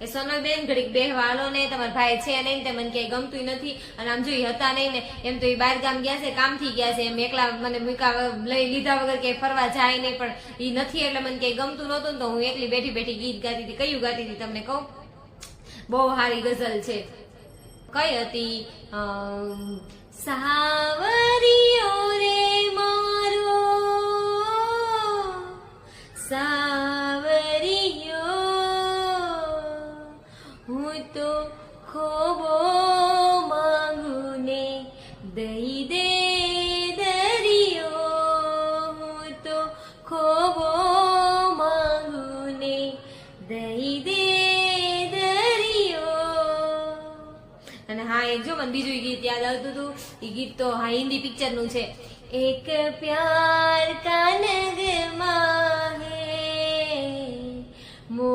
એ સોનલબેન ઘડીક બેહવા હાલો ને, તમારા ભાઈ છે નહીં ને, તે મને ક્યાંય ગમતું નથી, અને આમ જો હતા નહીં ને એમ તો એ બહાર ગામ ગયા છે, કામથી ગયા છે, એમ એકલા મને લઈ લીધા વગર ક્યાંય ફરવા જાય નહીં, પણ એ નથી એટલે મને ક્યાંય ગમતું નહોતું ને, તો હું એકલી બેઠી બેઠી ગીત ગાતી હતી. કયું ગાતી હતી તમને કહું? બહુ સારી ગઝલ છે. કઈ હતી? સાવરિયો રે મારો સાવરિયો, હું તો ખોબો માંગુ ને દઈ દે દરિયો, હું તો ખોબો માંગુ ને દઈ દે દરિયો. અને હા એક જો મને બીજું ગીત યાદ આવતું હતું. એ ગીત તો હા હિન્દી પિક્ચર નું છે. એક પ્યાર કા નગમા હે મો